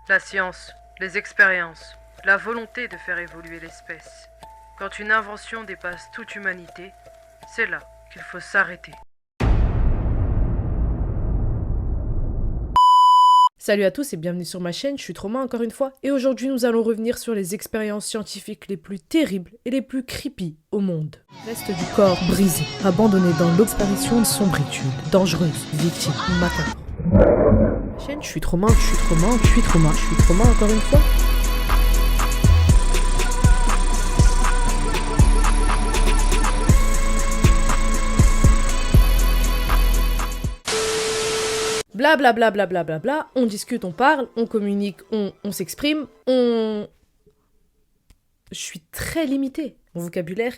La science, les expériences, la volonté de faire évoluer l'espèce. Quand une invention dépasse toute humanité, c'est là qu'il faut s'arrêter. Salut à tous et bienvenue sur ma chaîne, je suis Trauma encore une fois, et aujourd'hui nous allons revenir sur les expériences scientifiques les plus terribles et les plus creepy au monde. Reste du corps brisé, abandonné dans l'obsparition de sombritude, dangereuse, victime, macabre. Ma chaîne, je suis Trauma encore une fois. Bla bla bla bla bla bla bla, on discute, on parle, on communique, on s'exprime, Je suis très limitée. Mon vocabulaire,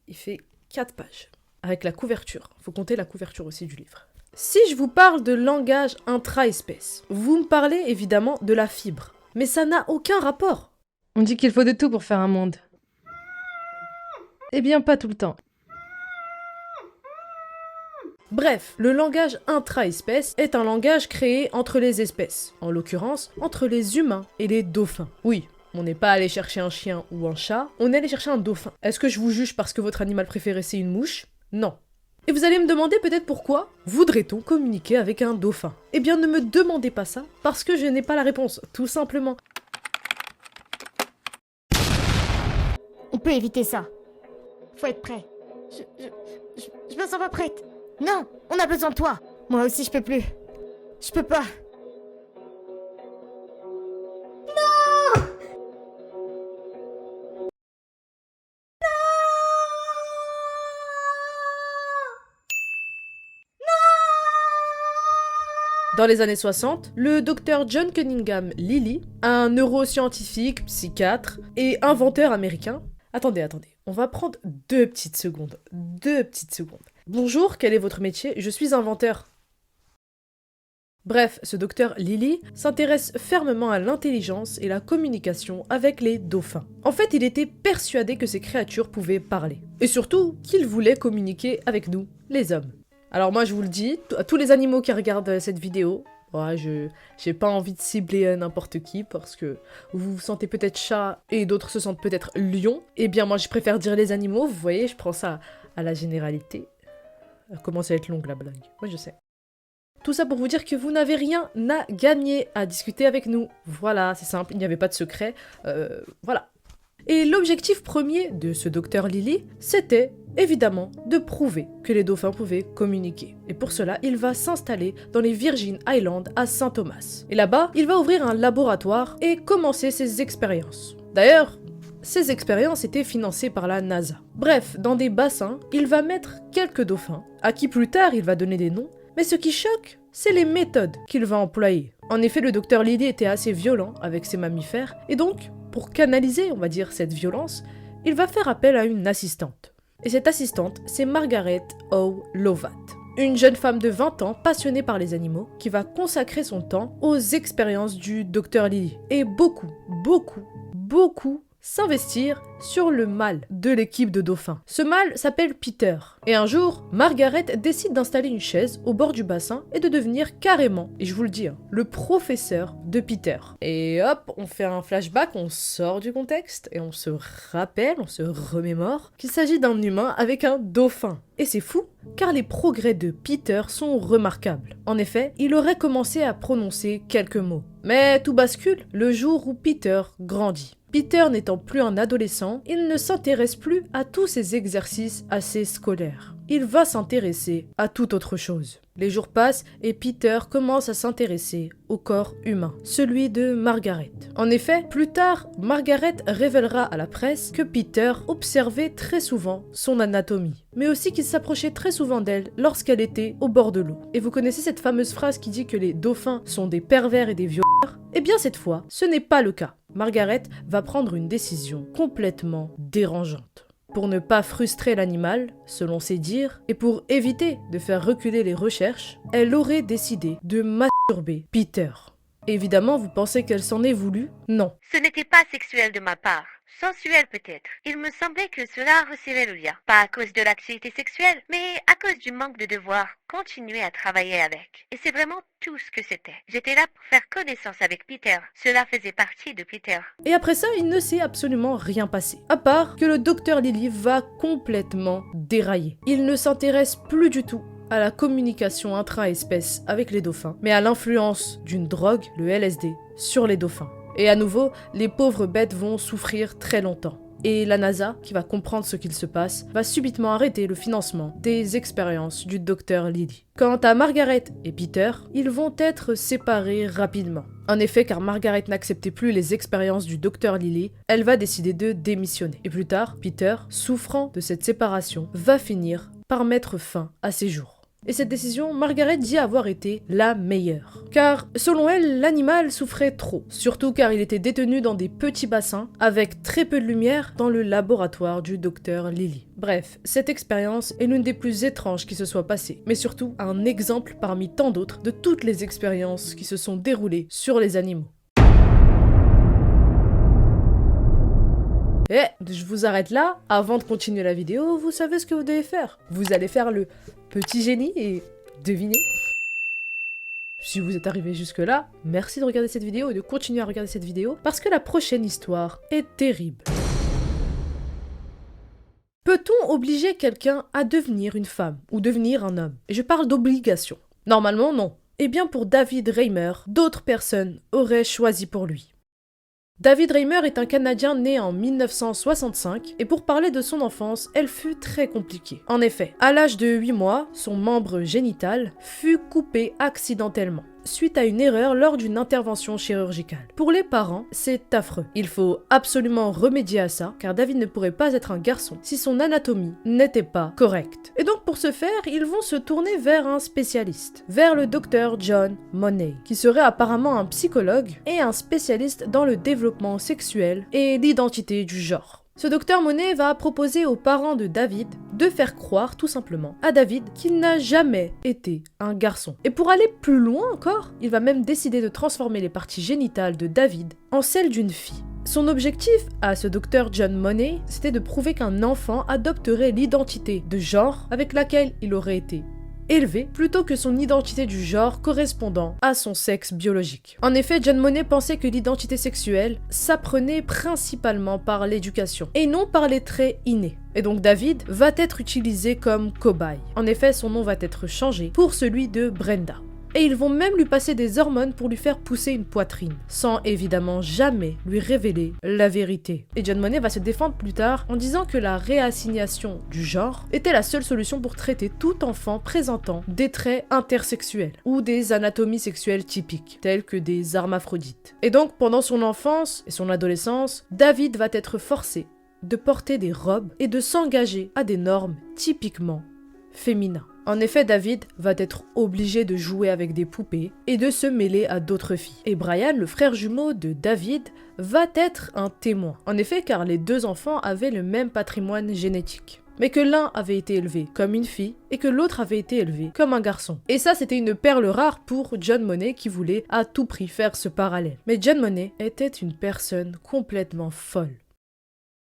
il fait 4 pages. Avec la couverture. Faut compter la couverture aussi du livre. Si je vous parle de langage intra-espèce, vous me parlez évidemment de la fibre. Mais ça n'a aucun rapport. On dit qu'il faut de tout pour faire un monde. Eh bien, pas tout le temps. Bref, le langage intra-espèce est un langage créé entre les espèces, en l'occurrence entre les humains et les dauphins. Oui, on n'est pas allé chercher un chien ou un chat, on est allé chercher un dauphin. Est-ce que je vous juge parce que votre animal préféré c'est une mouche? Non. Et vous allez me demander peut-être pourquoi voudrait-on communiquer avec un dauphin? Eh bien ne me demandez pas ça, parce que je n'ai pas la réponse, tout simplement. On peut éviter ça. Faut être prêt. Je me sens pas prête. Non, on a besoin de toi. Moi aussi, je peux plus. Je peux pas. Dans les années 60, le docteur John Cunningham Lilly, un neuroscientifique, psychiatre et inventeur américain... Attendez, on va prendre 2 petites secondes. Bonjour, quel est votre métier? Je suis inventeur. Bref, ce docteur Lilly s'intéresse fermement à l'intelligence et la communication avec les dauphins. En fait, il était persuadé que ces créatures pouvaient parler. Et surtout, qu'il voulait communiquer avec nous, les hommes. Alors moi, je vous le dis, à tous les animaux qui regardent cette vidéo, ouais, j'ai pas envie de cibler n'importe qui parce que vous vous sentez peut-être chat et d'autres se sentent peut-être lion. Eh bien, moi, je préfère dire les animaux, vous voyez, je prends ça à la généralité. Elle commence à être longue la blague, moi je sais. Tout ça pour vous dire que vous n'avez rien à gagner à discuter avec nous. Voilà, c'est simple, il n'y avait pas de secret, voilà. Et l'objectif premier de ce docteur Lilly, c'était évidemment de prouver que les dauphins pouvaient communiquer. Et pour cela, il va s'installer dans les Virgin Islands à Saint Thomas. Et là-bas, il va ouvrir un laboratoire et commencer ses expériences. D'ailleurs, ces expériences étaient financées par la NASA. Bref, dans des bassins, il va mettre quelques dauphins, à qui plus tard il va donner des noms, mais ce qui choque, c'est les méthodes qu'il va employer. En effet, le docteur Lilly était assez violent avec ses mammifères, et donc, pour canaliser, on va dire, cette violence, il va faire appel à une assistante. Et cette assistante, c'est Margaret O. Lovat, une jeune femme de 20 ans passionnée par les animaux qui va consacrer son temps aux expériences du docteur Lilly. Et beaucoup s'investir sur le mâle de l'équipe de dauphins. Ce mâle s'appelle Peter. Et un jour, Margaret décide d'installer une chaise au bord du bassin et de devenir carrément, et je vous le dis, le professeur de Peter. Et hop, on fait un flashback, on sort du contexte et on se rappelle, on se remémore qu'il s'agit d'un humain avec un dauphin. Et c'est fou, car les progrès de Peter sont remarquables. En effet, il aurait commencé à prononcer quelques mots. Mais tout bascule le jour où Peter grandit. Peter n'étant plus un adolescent, il ne s'intéresse plus à tous ces exercices assez scolaires. Il va s'intéresser à toute autre chose. Les jours passent et Peter commence à s'intéresser au corps humain, celui de Margaret. En effet, plus tard, Margaret révélera à la presse que Peter observait très souvent son anatomie, mais aussi qu'il s'approchait très souvent d'elle lorsqu'elle était au bord de l'eau. Et vous connaissez cette fameuse phrase qui dit que les dauphins sont des pervers et des violeurs? Eh bien cette fois, ce n'est pas le cas. Margaret va prendre une décision complètement dérangeante. Pour ne pas frustrer l'animal, selon ses dires, et pour éviter de faire reculer les recherches, elle aurait décidé de masturber Peter. Évidemment, vous pensez qu'elle s'en est voulu? Non. Ce n'était pas sexuel de ma part. sensuel peut-être. Il me semblait que cela resserrait le lien. Pas à cause de l'activité sexuelle, mais à cause du manque de devoir continuer à travailler avec. Et c'est vraiment tout ce que c'était. J'étais là pour faire connaissance avec Peter. Cela faisait partie de Peter. Et après ça, il ne s'est absolument rien passé. À part que le docteur Lily va complètement dérailler. Il ne s'intéresse plus du tout à la communication intra-espèce avec les dauphins, mais à l'influence d'une drogue, le LSD, sur les dauphins. Et à nouveau, les pauvres bêtes vont souffrir très longtemps. Et la NASA, qui va comprendre ce qu'il se passe, va subitement arrêter le financement des expériences du docteur Lily. Quant à Margaret et Peter, ils vont être séparés rapidement. En effet, car Margaret n'acceptait plus les expériences du docteur Lily, elle va décider de démissionner. Et plus tard, Peter, souffrant de cette séparation, va finir par mettre fin à ses jours. Et cette décision, Margaret dit avoir été la meilleure. Car, selon elle, l'animal souffrait trop. Surtout car il était détenu dans des petits bassins, avec très peu de lumière, dans le laboratoire du docteur Lily. Bref, cette expérience est l'une des plus étranges qui se soit passée, mais surtout un exemple parmi tant d'autres de toutes les expériences qui se sont déroulées sur les animaux. Et je vous arrête là. Avant de continuer la vidéo, vous savez ce que vous devez faire. Vous allez faire le petit génie et deviner. Si vous êtes arrivé jusque là, merci de regarder cette vidéo et de continuer à regarder cette vidéo parce que la prochaine histoire est terrible. Peut-on obliger quelqu'un à devenir une femme ou devenir un homme? Et je parle d'obligation. Normalement, non. Eh bien pour David Reimer, d'autres personnes auraient choisi pour lui. David Reimer est un Canadien né en 1965 et pour parler de son enfance, elle fut très compliquée. En effet, à l'âge de 8 mois, son membre génital fut coupé accidentellement, suite à une erreur lors d'une intervention chirurgicale. Pour les parents, c'est affreux. Il faut absolument remédier à ça, car David ne pourrait pas être un garçon si son anatomie n'était pas correcte. Et donc pour ce faire, ils vont se tourner vers un spécialiste, vers le docteur John Money, qui serait apparemment un psychologue et un spécialiste dans le développement sexuel et l'identité du genre. Ce docteur Money va proposer aux parents de David de faire croire tout simplement à David qu'il n'a jamais été un garçon. Et pour aller plus loin encore, il va même décider de transformer les parties génitales de David en celles d'une fille. Son objectif à ce docteur John Money, c'était de prouver qu'un enfant adopterait l'identité de genre avec laquelle il aurait été élevé plutôt que son identité du genre correspondant à son sexe biologique. En effet, John Money pensait que l'identité sexuelle s'apprenait principalement par l'éducation et non par les traits innés. Et donc David va être utilisé comme cobaye. En effet, son nom va être changé pour celui de Brenda. Et ils vont même lui passer des hormones pour lui faire pousser une poitrine, sans évidemment jamais lui révéler la vérité. Et John Money va se défendre plus tard en disant que la réassignation du genre était la seule solution pour traiter tout enfant présentant des traits intersexuels ou des anatomies sexuelles typiques, telles que des hermaphrodites. Et donc pendant son enfance et son adolescence, David va être forcé de porter des robes et de s'engager à des normes typiquement féminines. En effet, David va être obligé de jouer avec des poupées et de se mêler à d'autres filles. Et Brian, le frère jumeau de David, va être un témoin. En effet, car les deux enfants avaient le même patrimoine génétique. Mais que l'un avait été élevé comme une fille et que l'autre avait été élevé comme un garçon. Et ça, c'était une perle rare pour John Money qui voulait à tout prix faire ce parallèle. Mais John Money était une personne complètement folle.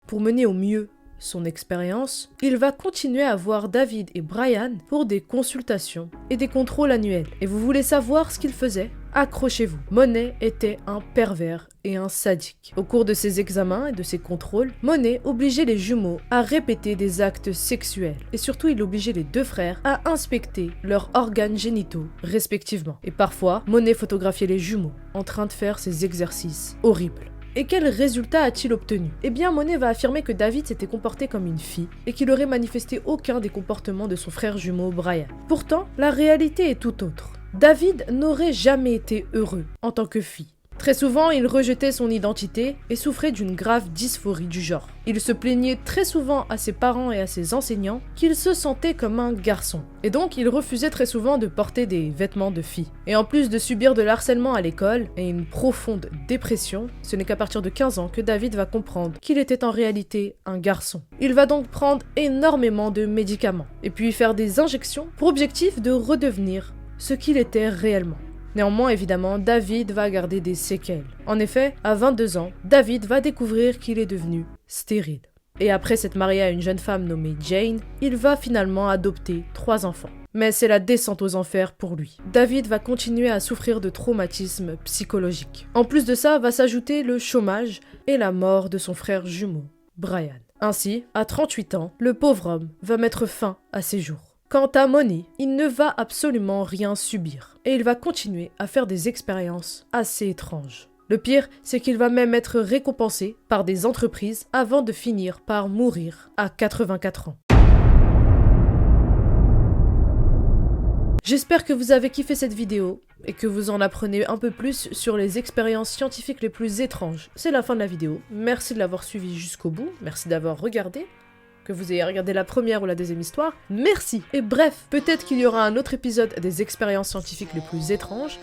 Pour mener au mieux son expérience, il va continuer à voir David et Brian pour des consultations et des contrôles annuels. Et vous voulez savoir ce qu'il faisait? Accrochez-vous. Money était un pervers et un sadique. Au cours de ses examens et de ses contrôles, Money obligeait les jumeaux à répéter des actes sexuels. Et surtout, il obligeait les deux frères à inspecter leurs organes génitaux respectivement. Et parfois, Money photographiait les jumeaux en train de faire ces exercices horribles. Et quel résultat a-t-il obtenu? Eh bien, Money va affirmer que David s'était comporté comme une fille et qu'il aurait manifesté aucun des comportements de son frère jumeau Brian. Pourtant, la réalité est tout autre. David n'aurait jamais été heureux en tant que fille. Très souvent, il rejetait son identité et souffrait d'une grave dysphorie du genre. Il se plaignait très souvent à ses parents et à ses enseignants qu'il se sentait comme un garçon. Et donc, il refusait très souvent de porter des vêtements de fille. Et en plus de subir de l'harcèlement à l'école et une profonde dépression, ce n'est qu'à partir de 15 ans que David va comprendre qu'il était en réalité un garçon. Il va donc prendre énormément de médicaments et puis faire des injections pour objectif de redevenir ce qu'il était réellement. Néanmoins, évidemment, David va garder des séquelles. En effet, à 22 ans, David va découvrir qu'il est devenu stérile. Et après s'être marié à une jeune femme nommée Jane, il va finalement adopter 3 enfants. Mais c'est la descente aux enfers pour lui. David va continuer à souffrir de traumatismes psychologiques. En plus de ça, va s'ajouter le chômage et la mort de son frère jumeau, Brian. Ainsi, à 38 ans, le pauvre homme va mettre fin à ses jours. Quant à Money, il ne va absolument rien subir. Et il va continuer à faire des expériences assez étranges. Le pire, c'est qu'il va même être récompensé par des entreprises avant de finir par mourir à 84 ans. J'espère que vous avez kiffé cette vidéo et que vous en apprenez un peu plus sur les expériences scientifiques les plus étranges. C'est la fin de la vidéo. Merci de l'avoir suivi jusqu'au bout. Merci d'avoir regardé. Que vous ayez regardé la première ou la deuxième histoire. Merci. Et bref, peut-être qu'il y aura un autre épisode des expériences scientifiques les plus étranges.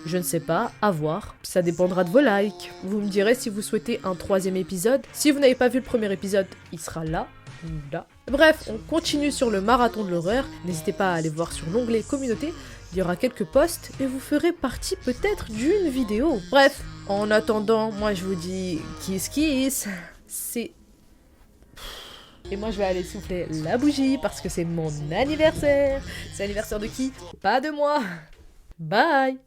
Je ne sais pas, à voir. Ça dépendra de vos likes. Vous me direz si vous souhaitez un 3e épisode. Si vous n'avez pas vu le premier épisode, il sera là. Là. Bref, on continue sur le marathon de l'horreur. N'hésitez pas à aller voir sur l'onglet communauté. Il y aura quelques posts et vous ferez partie peut-être d'une vidéo. Bref, en attendant, moi je vous dis kiss kiss. C'est... Et moi je vais aller souffler la bougie parce que c'est mon anniversaire. C'est l'anniversaire de qui? Pas de moi. Bye.